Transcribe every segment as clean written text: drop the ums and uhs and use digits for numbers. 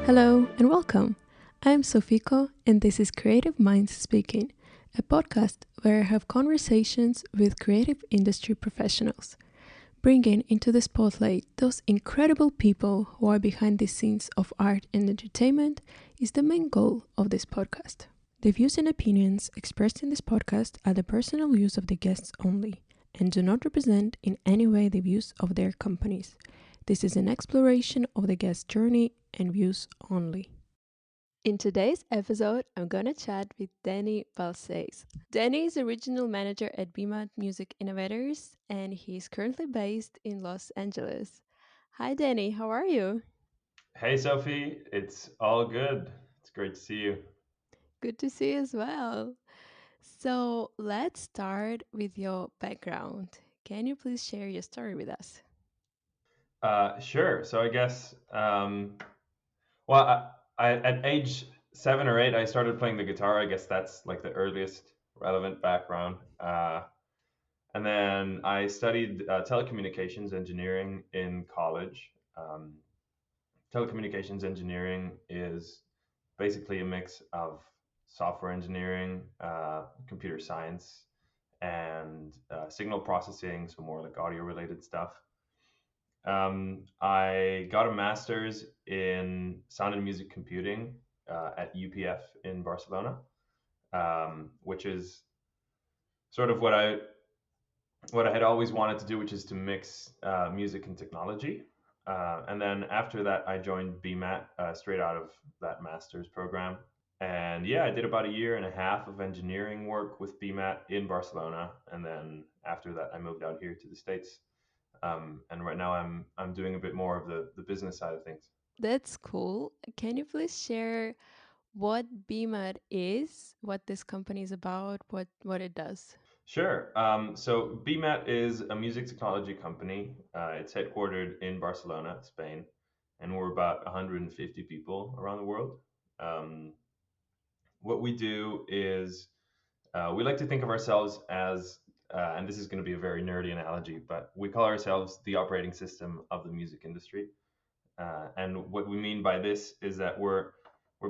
Hello and welcome. I'm Sofiko and this is Creative Minds Speaking, a podcast where I have conversations with creative industry professionals, bringing into the spotlight those incredible people who are behind the scenes of art and entertainment is the main goal of this podcast. The views and opinions expressed in this podcast are the personal views of the guests only and do not represent in any way the views of their companies. This is an exploration of the guest's journey and views only. In today's episode, I'm gonna chat with Dani Balcells. Dani is a regional manager at BMAT Music Innovators, and he's currently based in Los Angeles. Hi, Dani. How are you? Hey Sophie, it's all good. It's great to see you. Good to see you as well. So let's start with your background. Can you please share your story with us? Sure. So I guess, well, at age 7 or 8, I started playing the guitar. I guess that's like the earliest relevant background. And then I studied telecommunications engineering in college. Telecommunications engineering is basically a mix of software engineering, computer science, and signal processing, so more like audio related stuff. I got a master's in sound and music computing at UPF in Barcelona, which is sort of what I had always wanted to do, which is to mix music and technology. And then after that, I joined BMAT straight out of that master's program. And yeah, I did about a year and a half of engineering work with BMAT in Barcelona, and then after that, I moved out here to the States. And right now, I'm doing a bit more of the business side of things. That's cool. Can you please share what BMAT is, what this company is about, what it does? Sure. So BMAT is a music technology company. It's headquartered in Barcelona, Spain, and we're about 150 people around the world. Um, what we do is we like to think of ourselves as, and this is going to be a very nerdy analogy, but we call ourselves the operating system of the music industry. And what we mean by this is that we're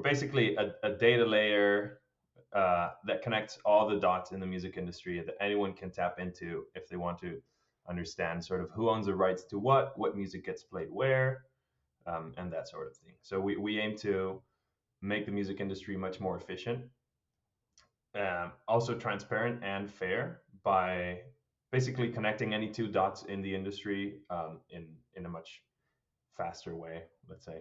basically a data layer that connects all the dots in the music industry that anyone can tap into if they want to understand sort of who owns the rights to what music gets played where, and that sort of thing. So we aim to make the music industry much more efficient, also transparent and fair by basically connecting any two dots in the industry in a much faster way, let's say.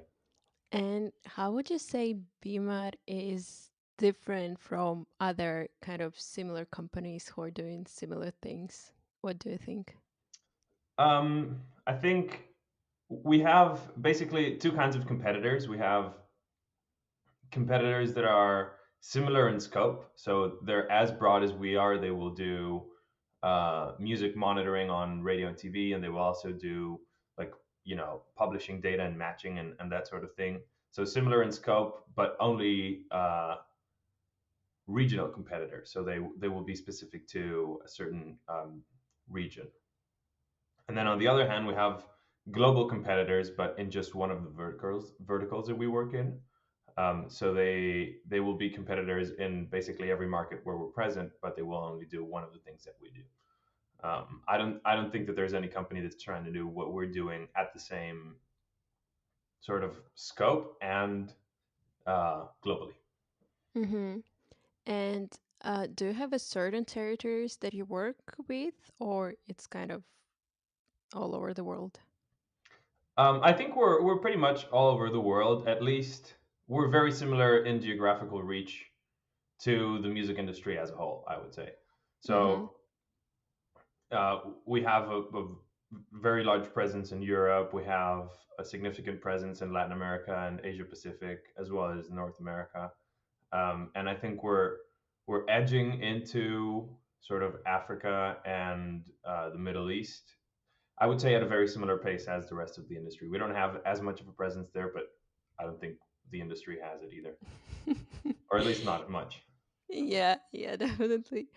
And how would you say BMAT is different from other kind of similar companies who are doing similar things? What do you think? I think we have basically two kinds of competitors. We have competitors that are similar in scope, so they're as broad as we are. They will do music monitoring on radio and TV, and they will also do like publishing data and matching and that sort of thing. So similar in scope, but only regional competitors. So they will be specific to a certain region. And then on the other hand, we have global competitors, but in just one of the verticals that we work in. So they will be competitors in basically every market where we're present, but they will only do one of the things that we do. I don't think that there's any company that's trying to do what we're doing at the same sort of scope and globally. Mm-hmm. And do you have a certain territories that you work with, or it's kind of all over the world? I think we're pretty much all over the world. At least we're very similar in geographical reach to the music industry as a whole, I would say. Mm-hmm. So we have a very large presence in Europe. We have a significant presence in Latin America and Asia Pacific, as well as North America. And I think we're edging into sort of Africa and the Middle East. I would say at a very similar pace as the rest of the industry. We don't have as much of a presence there, but I don't think the industry has it either, or at least not much. Yeah, definitely.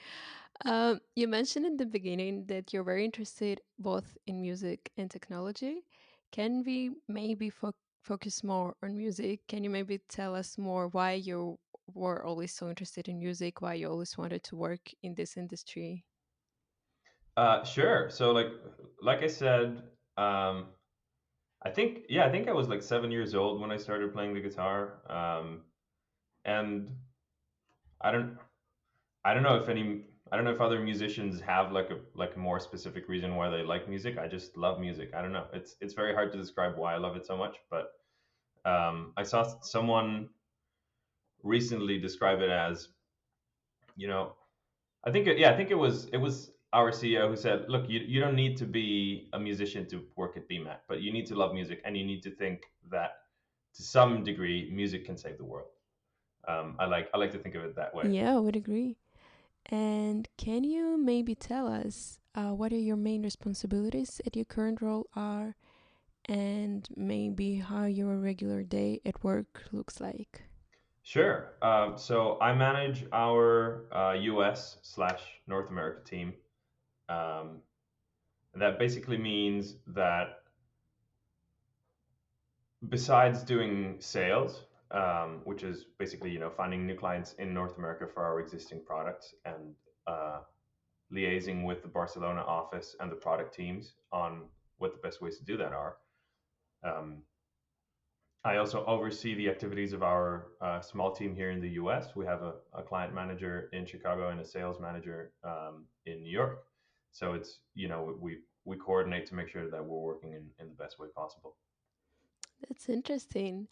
You mentioned in the beginning that you're very interested both in music and technology. Can we maybe focus more on music. Can you maybe tell us more why you were always so interested in music, why you always wanted to work in this industry? Sure. So like I said, I think I was like 7 years old when I started playing the guitar. And I don't I don't know if any I don't know if other musicians have like a more specific reason why they like music. I just love music. I don't know. It's very hard to describe why I love it so much, but I saw someone recently describe it as, you know, I think it was our CEO who said, "Look, you don't need to be a musician to work at BMAT, but you need to love music and you need to think that to some degree music can save the world." I like to think of it that way. Yeah, I would agree. And can you maybe tell us what are your main responsibilities at your current role are, and maybe how your regular day at work looks like? Sure. So I manage our US slash North America team. Um, that basically means that besides doing sales, which is basically finding new clients in North America for our existing products and uh, liaising with the Barcelona office and the product teams on what the best ways to do that are. Um, I also oversee the activities of our small team here in the US. We have a client manager in Chicago and a sales manager in New York. So it's, we coordinate to make sure that we're working in the best way possible. That's interesting.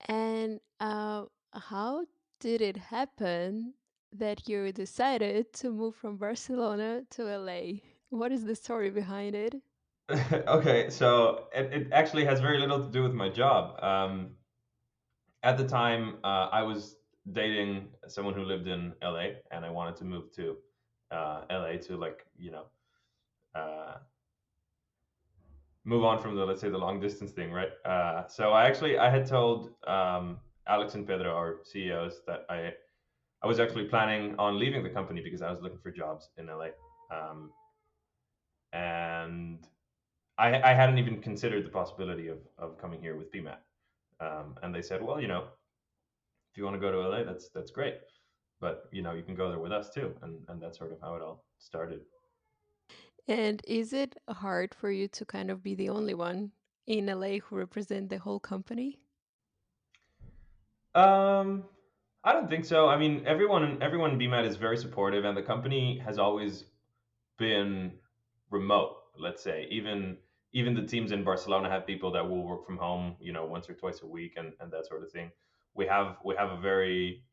And how did it happen that you decided to move from Barcelona to LA? What is the story behind it? Okay, so it actually has very little to do with my job. At the time, I was dating someone who lived in LA, and I wanted to move to LA to uh, move on from the let's say the long distance thing, right? So I had told Alex and Pedro, our CEOs, that I was actually planning on leaving the company because I was looking for jobs in LA, and I hadn't even considered the possibility of coming here with BMAT. And they said, well, if you want to go to LA, that's great, but you can go there with us too, and that's sort of how it all started. And is it hard for you to kind of be the only one in LA who represent the whole company? Um, I don't think so. I mean, everyone in BMAT is very supportive, and the company has always been remote. Let's say even the teams in Barcelona have people that will work from home, once or twice a week, and that sort of thing. We have a very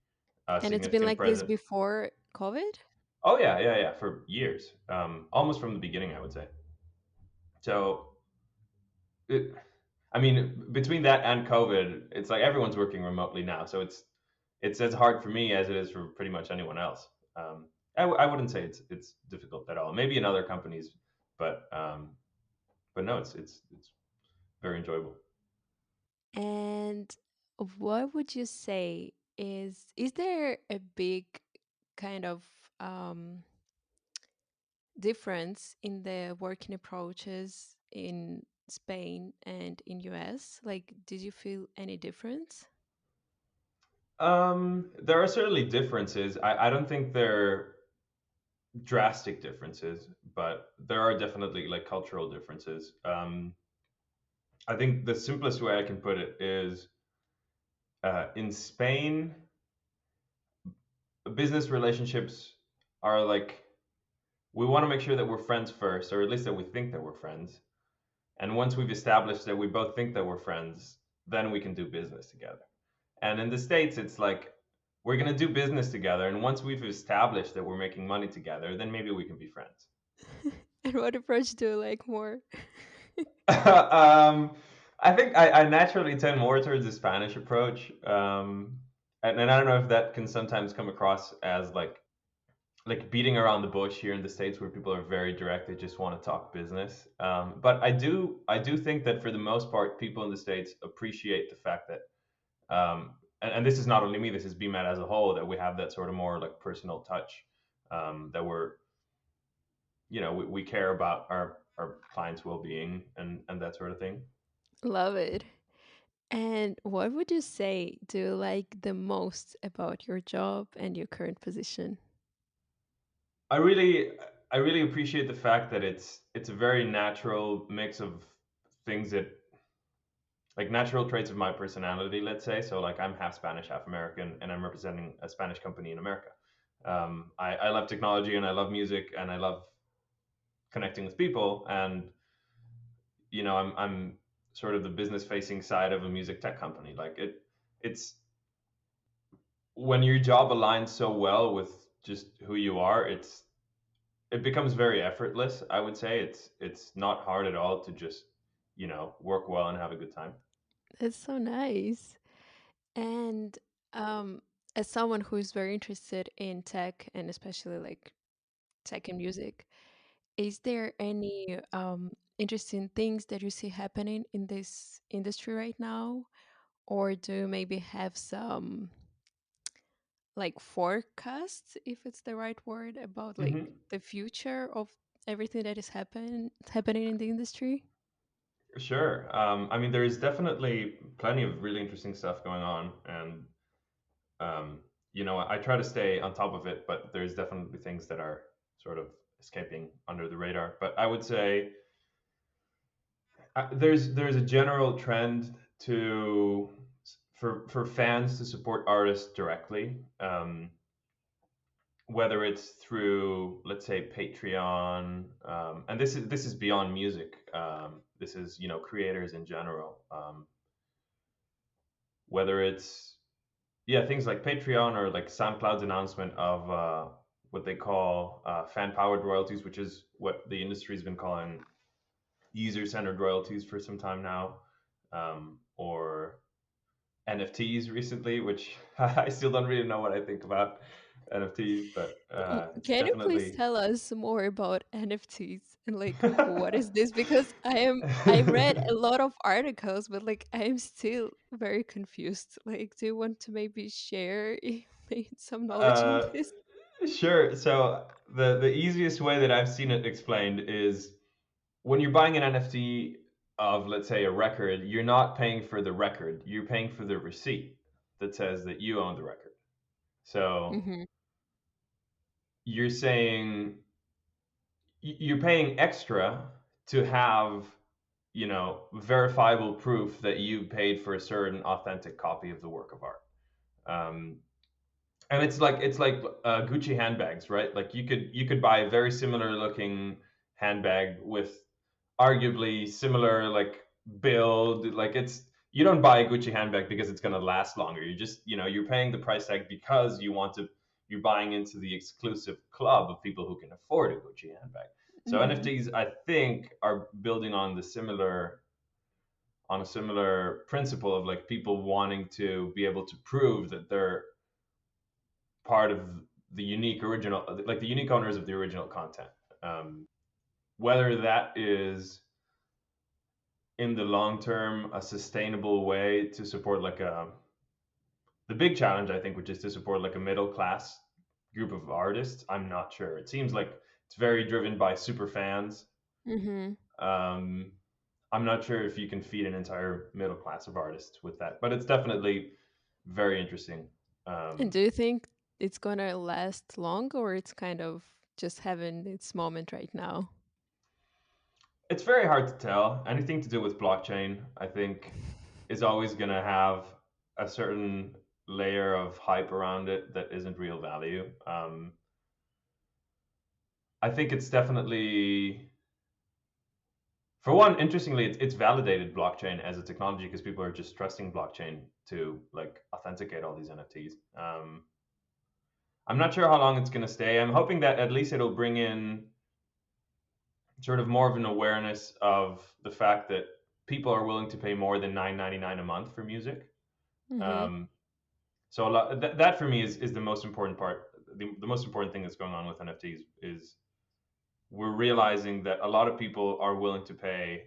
And it's been significant like this presence. before COVID? Oh yeah, yeah, yeah, for years, almost from the beginning, I would say. So, it, I mean, between that and COVID, it's like everyone's working remotely now. So it's as hard for me as it is for pretty much anyone else. I wouldn't say it's difficult at all. Maybe in other companies, but no, it's very enjoyable. And what would you say is there a big kind of difference in the working approaches in Spain and in US? Like, did you feel any difference? There are certainly differences. I don't think they're drastic differences, but there are definitely like cultural differences. I think the simplest way I can put it is in Spain, business relationships are like we want to make sure that we're friends first, or at least that we think that we're friends. And once we've established that we both think that we're friends, then we can do business together. And in the States, it's like we're going to do business together. And once we've established that we're making money together, then maybe we can be friends. And what approach do you like more? I think I naturally tend more towards the Spanish approach. And I don't know if that can sometimes come across as like beating around the bush here in the States where people are very direct. They just want to talk business. But I do think that for the most part, people in the States appreciate the fact that, and this is not only me, this is BMAT as a whole, that we have that sort of more like personal touch, that we care about our clients' well-being and that sort of thing. Love it. And what would you say do you like the most about your job and your current position? I really I really appreciate the fact that it's a very natural mix of things that like natural traits of my personality, let's say. So like I'm half Spanish, half American, and I'm representing a Spanish company in America. I love technology and I love music and I love connecting with people. And I'm sort of the business facing side of a music tech company. Like it's when your job aligns so well with just who you are, it becomes very effortless. I would say it's not hard at all to just work well and have a good time. That's so nice. And um, as someone who is very interested in tech and especially like tech and music, is there any interesting things that you see happening in this industry right now? Or do you maybe have some like forecasts, if it's the right word, about like Hmm. the future of everything that is happening in the industry? Sure. I mean, there is definitely plenty of really interesting stuff going on, and I try to stay on top of it, but there's definitely things that are sort of escaping under the radar. But I would say there's a general trend to for fans to support artists directly, whether it's through, let's say, Patreon, and this is beyond music. This is creators in general. Whether it's things like Patreon or like SoundCloud's announcement of what they call fan powered royalties, which is what the industry's been calling user centered royalties for some time now, or NFTs recently, which I still don't really know what I think about NFTs, but it's Can you please definitely tell us more about NFTs and like what is this? Because I read a lot of articles, but like I am still very confused. Like, do you want to maybe share some knowledge on uh, this? sure. So the easiest way that I've seen it explained is when you're buying an NFT of, let's say, a record, you're not paying for the record. You're paying for the receipt that says that you own the record. So Hmm. you're saying you're paying extra to have, verifiable proof that you paid for a certain authentic copy of the work of art. Um, and it's like Gucci handbags, right? Like you could buy a very similar looking handbag with arguably similar like build. Like it's you don't buy a Gucci handbag because it's going to last longer. You just you're paying the price tag because you're buying into the exclusive club of people who can afford a Gucci handbag. So Hmm. NFTs, I think, are building on a similar principle of like people wanting to be able to prove that they're part of the unique original, like the unique owners of the original content. Whether that is in the long term a sustainable way to support like the big challenge, I think, which is to support like a middle class group of artists, I'm not sure. It seems like it's very driven by super fans. Hmm. Um, I'm not sure if you can feed an entire middle class of artists with that, but it's definitely very interesting. And Um, do you think it's gonna last long, or it's kind of just having its moment right now? It's very hard to tell. Anything to do with blockchain, I think, is always going to have a certain layer of hype around it that isn't real value. I think it's definitely, for one, interestingly, it's validated blockchain as a technology because people are just trusting blockchain to like authenticate all these NFTs. I'm not sure how long it's going to stay. I'm hoping that at least it'll bring in sort of more of an awareness of the fact that people are willing to pay more than 9.99 a month for music. Hmm. Um, so that for me is the most important part. The most important thing that's going on with NFTs is we're realizing that a lot of people are willing to pay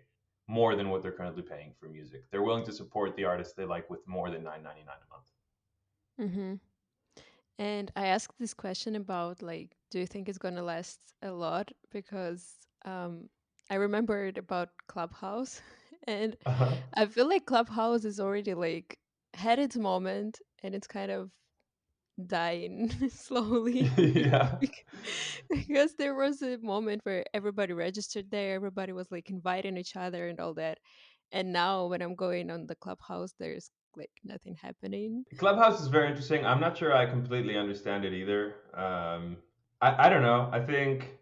more than what they're currently paying for music. They're willing to support the artists they like with more than 9.99 a month. Hmm. And I asked this question about like, do you think it's gonna last a lot? Because I remembered about Clubhouse, And Uh-huh. I feel like Clubhouse is already like had its moment and it's kind of dying slowly. Yeah. Bec- because there was a moment where everybody registered there, everybody was like inviting each other and all that. And now when I'm going on the Clubhouse, there's like nothing happening. Clubhouse is very interesting. I'm not sure I completely understand it either. I don't know. I think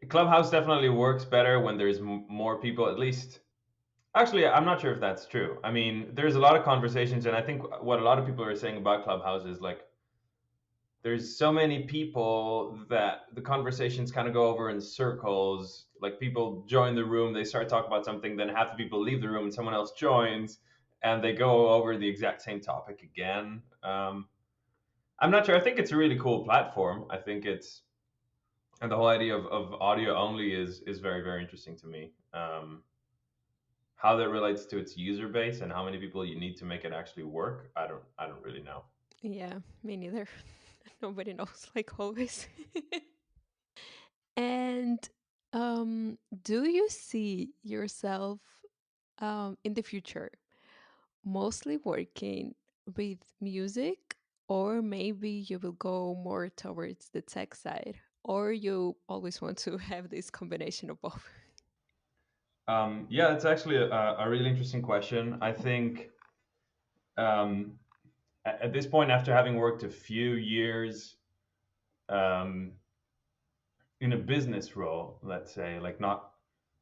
Clubhouse definitely works better when there's more people. At least, actually, I'm not sure if that's true. I mean, there's a lot of conversations, and I think what a lot of people are saying about Clubhouse is like there's so many people that the conversations kind of go over in circles. Like people join the room, they start talking about something, then half the people leave the room and someone else joins, and they go over the exact same topic again. I'm not sure. I think it's a really cool platform. I think it's and the whole idea of audio only is very very interesting to me. How that relates to its user base and how many people you need to make it actually work, I don't really know. Yeah, me neither. Nobody knows, like always. And do you see yourself in the future mostly working with music, or maybe you will go more towards the tech side, or you always want to have this combination of both? Yeah, it's actually a really interesting question. I think um, at this point, after having worked a few years um, in a business role, let's say, like not,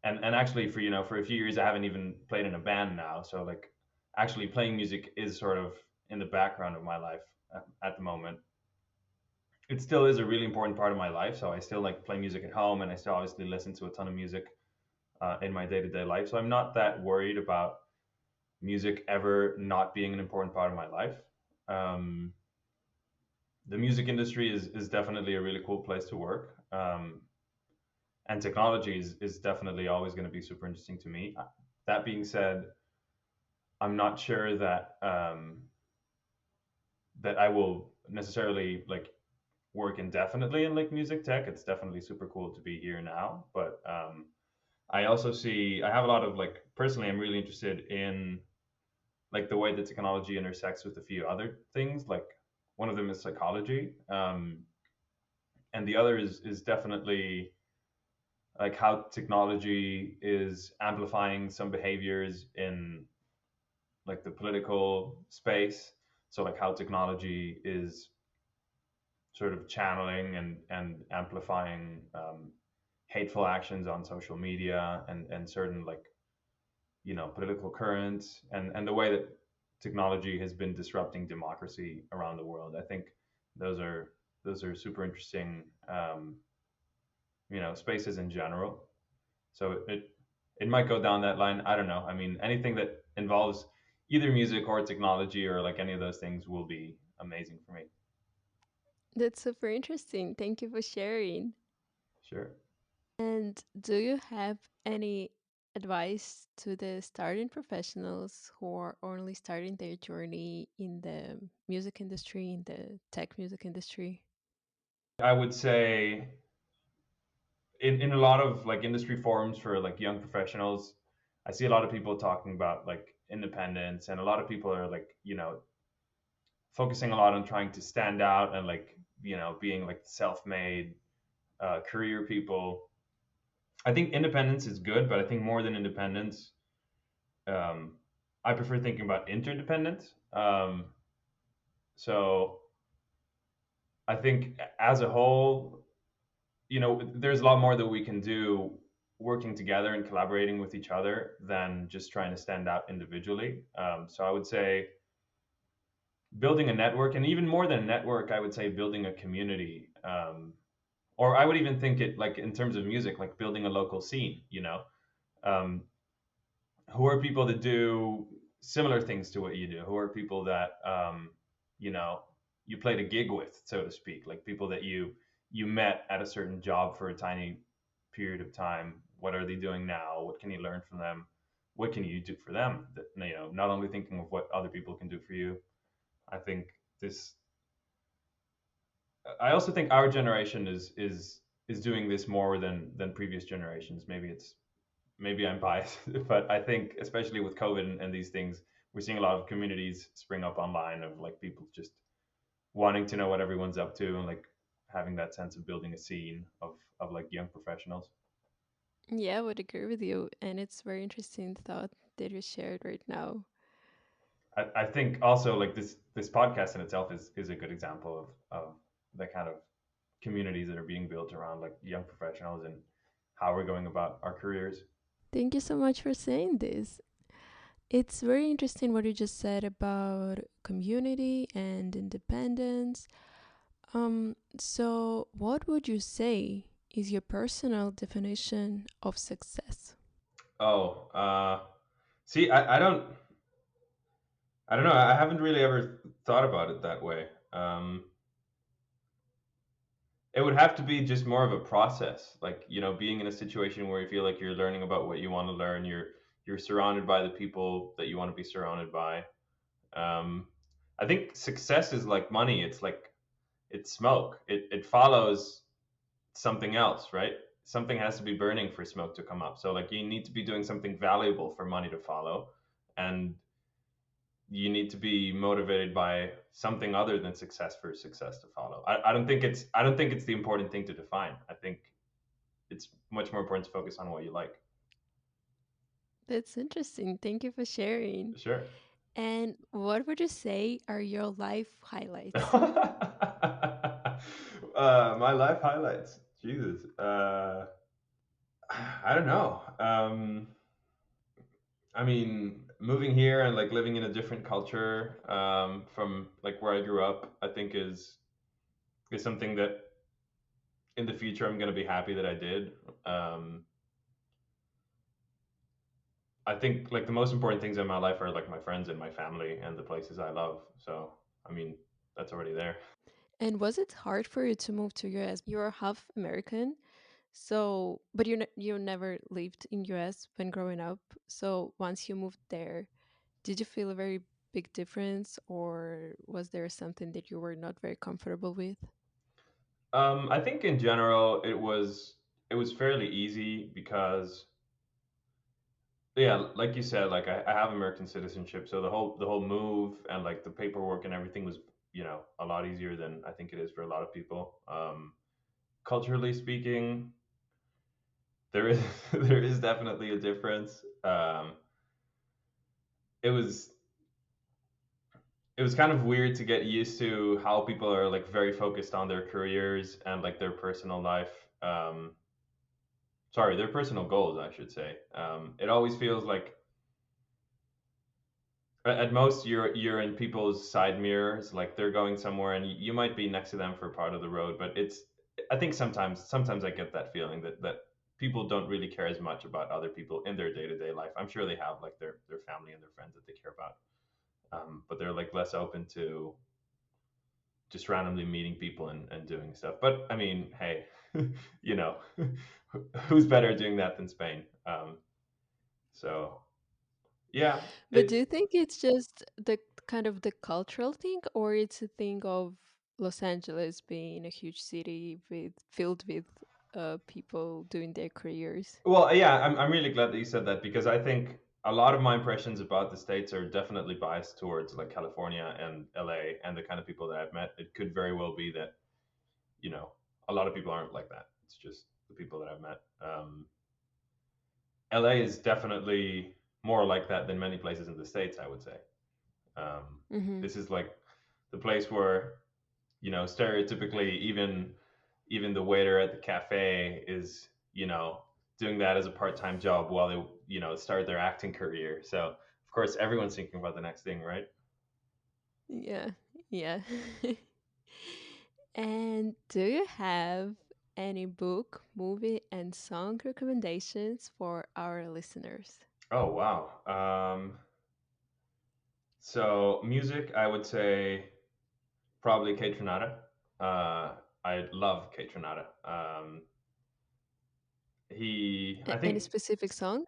and actually for for a few years, I haven't even played in a band now. So like, actually playing music is sort of in the background of my life at the moment. It still is a really important part of my life. So I still like play music at home, and I still obviously listen to a ton of music in my day to day life. So I'm not that worried about music ever not being an important part of my life. Um, the music industry is definitely a really cool place to work. And technology is definitely always going to be super interesting to me. That being said, I'm not sure that I will necessarily like work indefinitely in like music tech. It's definitely super cool to be here now, but I also see I have a lot of like personally, I'm really interested in like the way that technology intersects with a few other things. Like one of them is psychology, and the other is definitely like how technology is amplifying some behaviors in like the political space. So like how technology is sort of channeling and amplifying hateful actions on social media and certain like political currents and the way that technology has been disrupting democracy around the world. I think those are those are super interesting spaces in general. So it might go down that line. I don't know. I mean, anything that involves either music or technology or like any of those things will be amazing for me. That's super interesting. Thank you for sharing. Sure. And do you have any advice to the starting professionals who are only starting their journey in the music industry, in the tech music industry? I would say in a lot of like industry forums for like young professionals, I see a lot of people talking about like independence, and a lot of people are like, focusing a lot on trying to stand out and like, being like self-made career people. I think independence is good, but I think more than independence, um, I prefer thinking about interdependence. So I think as a whole, there's a lot more that we can do working together and collaborating with each other than just trying to stand out individually. So I would say building a network, and even more than a network, I would say building a community. Or I would even think it like in terms of music, like building a local scene. Um, who are people that do similar things to what you do? Who are people that you know you played a gig with, so to speak, like people that you met at a certain job for a tiny period of time. What are they doing now? What can you learn from them? What can you do for them? That, not only thinking of what other people can do for you. I think this. I also think our generation is doing this more than previous generations. Maybe it's maybe I'm biased, but I think especially with COVID and these things, we're seeing a lot of communities spring up online of like people just wanting to know what everyone's up to and like having that sense of building a scene of like young professionals. Yeah, I would agree with you. And it's very interesting thought that you shared right now. I think also like this podcast in itself is a good example of the kind of communities that are being built around like young professionals and how we're going about our careers. Thank you so much for saying this. It's very interesting what you just said about community and independence. So what would you say is your personal definition of success? Oh, see, I don't know. I haven't really ever thought about it that way. It would have to be just more of a process, like being in a situation where you feel like you're learning about what you want to learn. You're surrounded by the people that you want to be surrounded by. Um, I think success is like money. It's like it's smoke. It follows something else, right? Something has to be burning for smoke to come up. So like you need to be doing something valuable for money to follow, and you need to be motivated by something other than success for success to follow. I don't think it's the important thing to define. I think it's much more important to focus on what you like. That's interesting. Thank you for sharing. Sure. And what would you say are your life highlights? My life highlights. Jesus. I don't know. I mean, moving here and like living in a different culture from like where I grew up, I think is something that in the future I'm gonna be happy that I did. Um, I think like the most important things in my life are like my friends and my family and the places I love. So I mean, that's already there. And was it hard for you to move to US? You're half American, so but you never lived in US when growing up. So once you moved there, did you feel a very big difference, or was there something that you were not very comfortable with? I think in general it was fairly easy because yeah, like you said, like I have American citizenship, so the whole move and like the paperwork and everything was a lot easier than I think it is for a lot of people. Culturally speaking, there is there is definitely a difference. It was it was kind of weird to get used to how people are like very focused on their careers and like their personal life. Sorry, their personal goals, I should say. It always feels like at most you're in people's side mirrors, like they're going somewhere and you might be next to them for part of the road, but it's I think sometimes I get that feeling that people don't really care as much about other people in their day-to-day life. I'm sure they have like their family and their friends that they care about, but they're like less open to just randomly meeting people and doing stuff. But I mean, hey, you know, who's better at doing that than Spain? So yeah, But do it you think it's just the kind of the cultural thing, or it's a thing of Los Angeles being a huge city with filled with people doing their careers? well, yeah, I'm really glad that you said that because I think a lot of my impressions about the states are definitely biased towards like California and LA and the kind of people that I've met. It could very well be that you know a lot of people aren't like that. It's just the people that I've met. LA is definitely more like that than many places in the states, I would say. Um, Mm-hmm. this is like the place where stereotypically even the waiter at the cafe is doing that as a part-time job while they start their acting career. So of course everyone's thinking about the next thing, right? Yeah, yeah. And do you have any book, movie, and song recommendations for our listeners? Oh wow. So music, I would say probably Kate Renata. I love Kate Renata. I Any think specific song?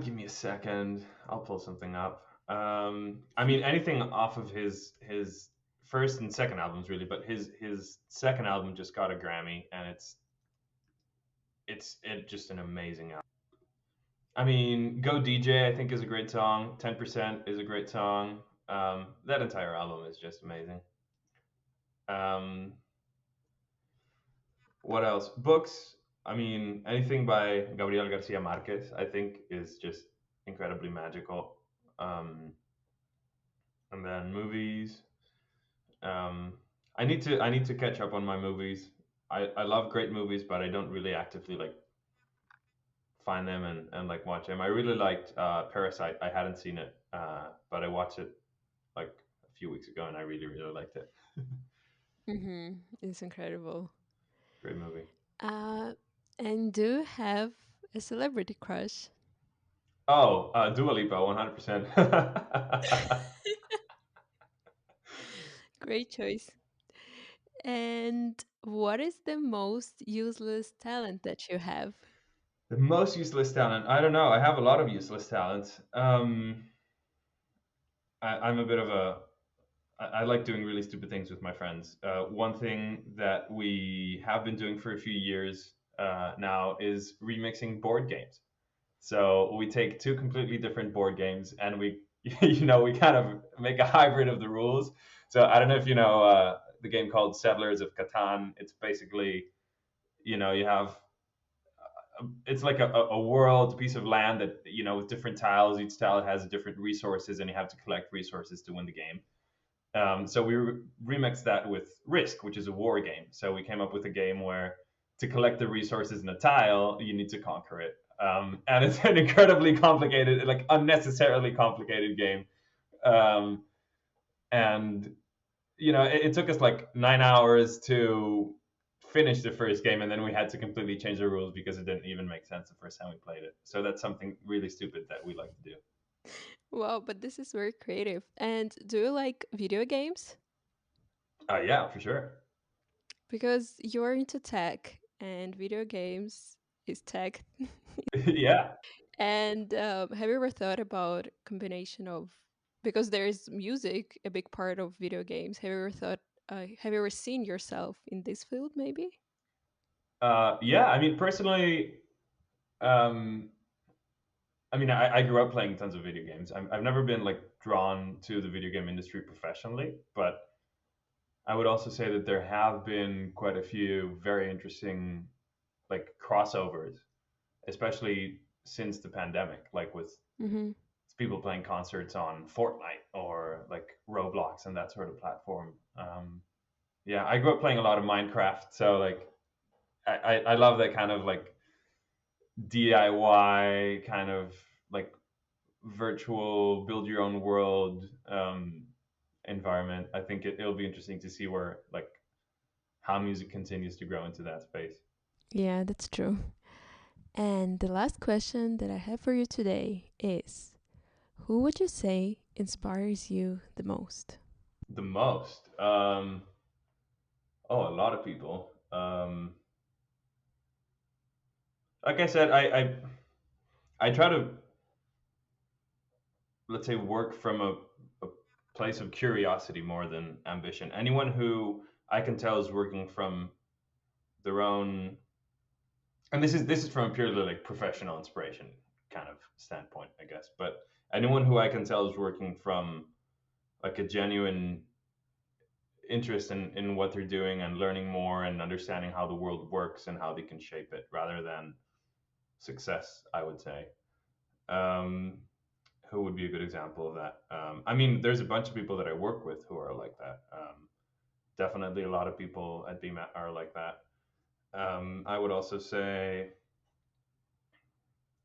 give me a second. I'll pull something up. I mean, anything off of his first and second albums, really, but his second album just got a Grammy, and it's it's just an amazing album. I mean, Go DJ I think is a great song. 10% is a great song. That entire album is just amazing. Um, what else? Books. I mean, anything by Gabriel Garcia Marquez I think is just incredibly magical. Um, and then movies. Um, I need to catch up on my movies. I love great movies, but I don't really actively like find them and like watch them. I really liked Parasite. I hadn't seen it, but I watched it like a few weeks ago, and I really liked it. Mm-hmm. It's incredible. Great movie. Uh, and do you have a celebrity crush? Oh, Dua Lipa, 100%. Great choice. And what is the most useless talent that you have? The most useless talent. I don't know. I have a lot of useless talents. I'm a bit of a I like doing really stupid things with my friends. One thing that we have been doing for a few years now is remixing board games. So we take two completely different board games and we, we kind of make a hybrid of the rules. So I don't know if you know the game called Settlers of Catan. It's basically, you have it's like a world, a piece of land that with different tiles. Each tile has different resources, and you have to collect resources to win the game. So we remixed that with Risk, which is a war game. So we came up with a game where to collect the resources in a tile, you need to conquer it. And it's an incredibly complicated, like unnecessarily complicated game. Um, and it took us like 9 hours to finish the first game, and then we had to completely change the rules because it didn't even make sense the first time we played it. So that's something really stupid that we like to do. Wow, but this is very creative. And do you like video games? Yeah, for sure. Because you're into tech and video games is tech. Yeah. And have you ever thought about combination of because there's music a big part of video games? Have you ever seen yourself in this field maybe? Yeah, I mean, personally, um, I mean, I grew up playing tons of video games. I've never been like drawn to the video game industry professionally, but I would also say that there have been quite a few very interesting like crossovers, especially since the pandemic, like with Mm-hmm. people playing concerts on Fortnite or like Roblox and that sort of platform. Yeah, I grew up playing a lot of Minecraft, so like I love that kind of like DIY kind of like virtual build your own world environment. I think it'll be interesting to see where like how music continues to grow into that space. Yeah, that's true. And the last question that I have for you today is who would you say inspires you the most? The most, oh, a lot of people. Like I said, I try to, let's say, work from a place of curiosity more than ambition. Anyone who I can tell is working from their own, and this is from a purely like professional inspiration kind of standpoint, I guess. But anyone who I can tell is working from like a genuine interest in what they're doing and learning more and understanding how the world works and how they can shape it rather than success, I would say. Um, who would be a good example of that? I mean, there's a bunch of people that I work with who are like that. Definitely a lot of people at BMAT are like that. I would also say,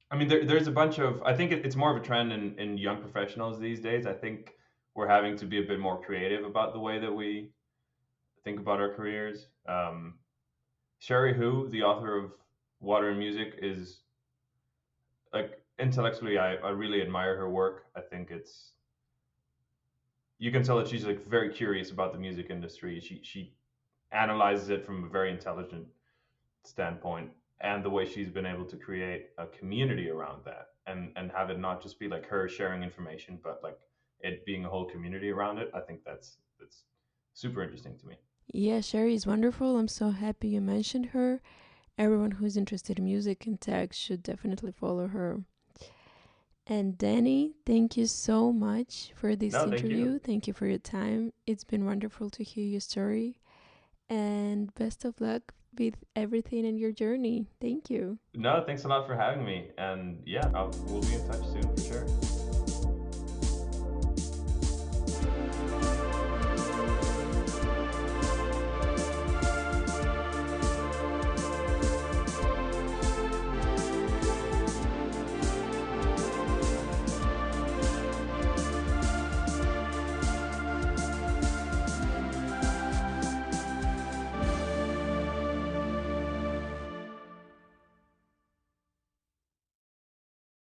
I mean, there's a bunch of, I think it's more of a trend in young professionals these days. I think we're having to be a bit more creative about the way that we think about our careers. Sherry Hu, the author of Water and Music, is like intellectually, I really admire her work. I think it's you can tell that she's like very curious about the music industry. She analyzes it from a very intelligent standpoint, and the way she's been able to create a community around that, and have it not just be like her sharing information, but like it being a whole community around it. I think that's super interesting to me. Yeah, Sherry is wonderful. I'm so happy you mentioned her. everyone who's interested in music and tech should definitely follow her. And Danny, thank you so much for this No, thank you. interview. Thank you for your time. It's been wonderful to hear your story. And best of luck with everything in your journey. Thank you. No, thanks a lot for having me. And yeah, we'll be in touch soon for sure.